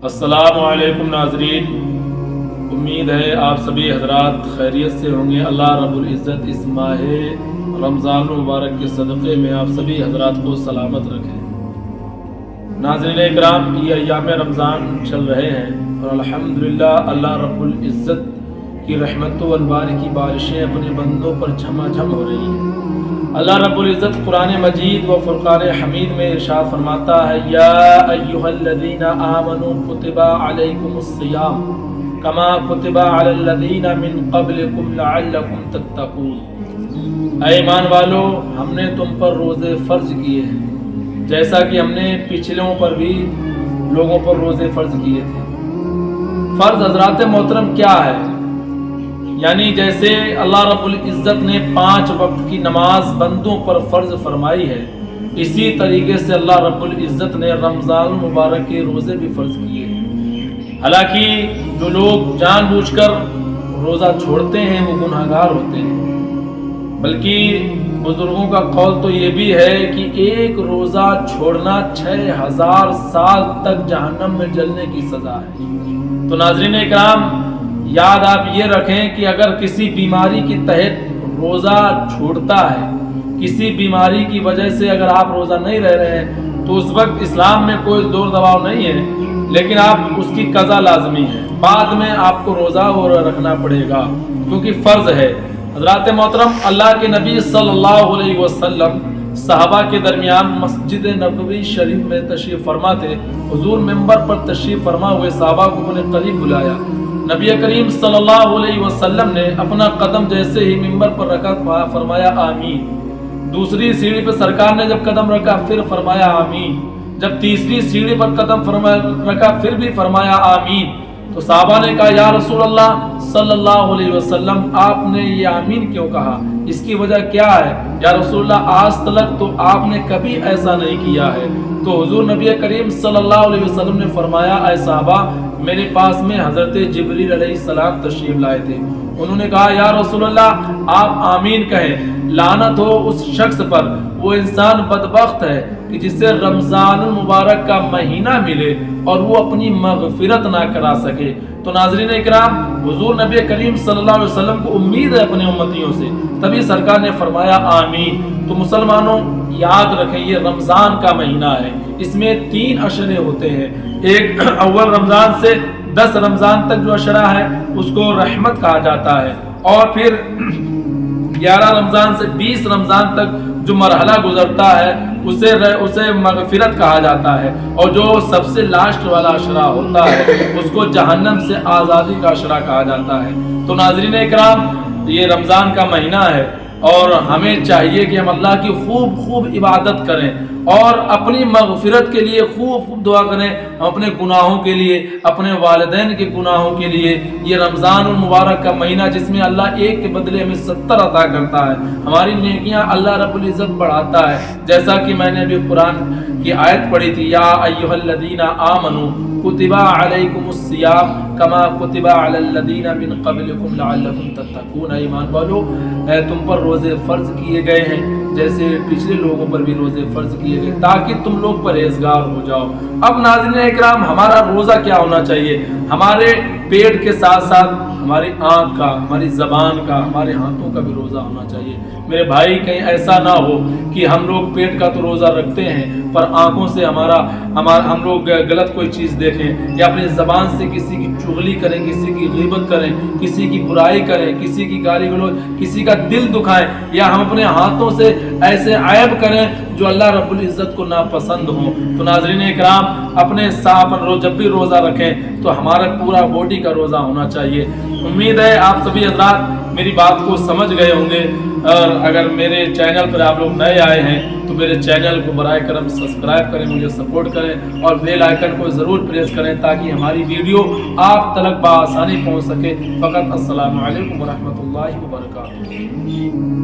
السلام علیکم ناظرین، امید ہے آپ سبھی حضرات خیریت سے ہوں گے۔ اللہ رب العزت اس ماہ رمضان المبارک کے صدقے میں آپ سبھی حضرات کو سلامت رکھے۔ ناظرین اکرام، یہ ایام رمضان چل رہے ہیں اور الحمدللہ اللہ رب العزت کی رحمت و انوار کی بارشیں اپنے بندوں پر جھما جھم ہو رہی ہیں۔ اللہ رب العزت قرآن مجید و فرقان حمید میں ارشاد فرماتا ہے، یا ایھا الذین آمنوا کتب علیکم الصیام کما کتب علی الذین من قبلکم لعلکم تتقون۔ اے ایمان والو، ہم نے تم پر روزے فرض کیے ہیں جیسا کہ ہم نے پچھلوں پر بھی لوگوں پر روزے فرض کیے تھے۔ فرض حضرات محترم کیا ہے؟ یعنی جیسے اللہ رب العزت نے 5 وقت کی نماز بندوں پر فرض فرمائی ہے، اسی طریقے سے اللہ رب العزت نے رمضان المبارک کے روزے بھی فرض کیے ہیں۔ حالانکہ جو لوگ جان بوجھ کر روزہ چھوڑتے ہیں وہ گنہگار ہوتے ہیں، بلکہ بزرگوں کا قول تو یہ بھی ہے کہ ایک روزہ چھوڑنا 6000 سال تک جہنم میں جلنے کی سزا ہے۔ تو ناظرین اکرام، یاد آپ یہ رکھیں کہ اگر کسی بیماری کے تحت روزہ چھوڑتا ہے، کسی بیماری کی وجہ سے اگر آپ روزہ نہیں رہ رہے ہیں، تو اس وقت اسلام میں کوئی زور دباؤ نہیں ہے، لیکن آپ اس کی قضا لازمی ہے، بعد میں آپ کو روزہ رکھنا پڑے گا کیونکہ فرض ہے۔ حضرات محترم، اللہ کے نبی صلی اللہ علیہ وسلم صحابہ کے درمیان مسجد نبوی شریف میں تشریف فرما تھے۔ حضور ممبر پر تشریف فرما ہوئے صحابہ کو اپنے قریب بلایا۔ نبی کریم صلی اللہ علیہ وسلم نے اپنا قدم جیسے ہی ممبر پر رکھا فرمایا آمین۔ دوسری سیڑھی پر سرکار نے جب قدم رکھا پھر فرمایا آمین۔ جب تیسری سیڑھی پر قدم رکھا پھر بھی فرمایا آمین۔ تو صحابہ نے کہا، یا رسول اللہ صلی اللہ علیہ وسلم، آپ نے یہ آمین کیوں کہا؟ اس کی وجہ کیا ہے؟ یا رسول اللہ، آج تک تو آپ نے کبھی ایسا نہیں کیا ہے۔ تو حضور نبی کریم صلی اللہ علیہ وسلم نے فرمایا، اے صحابہ، میرے پاس میں حضرت جبریل علیہ السلام تشریف لائے تھے۔ انہوں نے کہا، یا رسول اللہ، آپ آمین کہیں، لعنت ہو اس شخص پر، وہ انسان بدبخت ہے کہ جسے رمضان المبارک کا مہینہ ملے اور وہ اپنی مغفرت نہ کرا سکے۔ تو ناظرین اکرام، حضور نبی کریم صلی اللہ علیہ وسلم کو امید ہے اپنے امتیوں سے، تبھی سرکار نے فرمایا آمین۔ تو مسلمانوں، یاد رکھیں یہ رمضان کا مہینہ ہے، اس میں 3 عشرے ہوتے ہیں۔ ایک اول رمضان سے 10 رمضان تک جو عشرہ ہے اس کو رحمت کہا جاتا ہے، اور پھر 11 رمضان سے 20 رمضان تک جو مرحلہ گزرتا ہے اسے مغفرت کہا جاتا ہے، اور جو سب سے لاسٹ والا عشرہ ہوتا ہے اس کو جہنم سے آزادی کا عشرہ کہا جاتا ہے۔ تو ناظرین اکرام، یہ رمضان کا مہینہ ہے اور ہمیں چاہیے کہ ہم اللہ کی خوب عبادت کریں اور اپنی مغفرت کے لیے خوب دعا کریں، ہم اپنے گناہوں کے لیے، اپنے والدین کے گناہوں کے لیے۔ یہ رمضان المبارک کا مہینہ جس میں اللہ ایک کے بدلے ہمیں 70 عطا کرتا ہے، ہماری نیکیاں اللہ رب العزت بڑھاتا ہے، جیسا کہ میں نے ابھی قرآن کی آیت پڑھی تھی، یا ایھا الذین آمنوا کتب علیکم الصیام کما کتب علی الذین من قبلکم لعلکم تتقون۔ ایمان والو، تم پر روزے فرض کیے گئے ہیں جیسے پچھلے لوگوں پر بھی روزے فرض کیے گئے تاکہ تم لوگ پرہیزگار ہو جاؤ۔ اب ناظرین اکرام، ہمارا روزہ کیا ہونا چاہیے؟ ہمارے پیٹ کے ساتھ ساتھ ہماری آنکھ کا، ہماری زبان کا، ہمارے ہاتھوں کا بھی روزہ ہونا چاہیے۔ میرے بھائی، کہیں ایسا نہ ہو کہ ہم لوگ پیٹ کا تو روزہ رکھتے ہیں پر آنکھوں سے ہم لوگ غلط کوئی چیز دیکھیں، یا اپنی زبان سے کسی کی چغلی کریں، کسی کی غیبت کریں، کسی کی برائی کریں، کسی کی گالی گلوچ، کسی کا دل دکھائیں، یا ہم اپنے ہاتھوں سے ایسے عیب کریں جو اللہ رب العزت کو ناپسند ہوں۔ تو ناظرین اکرام، اپنے جب بھی روزہ رکھیں تو ہمارا پورا باڈی کا روزہ ہونا چاہیے۔ امید ہے آپ سبھی حضرات میری بات کو سمجھ گئے ہوں گے، اور اگر میرے چینل پر آپ لوگ نئے آئے ہیں تو میرے چینل کو برائے کرم سبسکرائب کریں، مجھے سپورٹ کریں اور بیل آئیکن کو ضرور پریس کریں تاکہ ہماری ویڈیو آپ تک بآسانی پہنچ سکے۔ فقط السلام علیکم ورحمۃ اللہ وبرکاتہ۔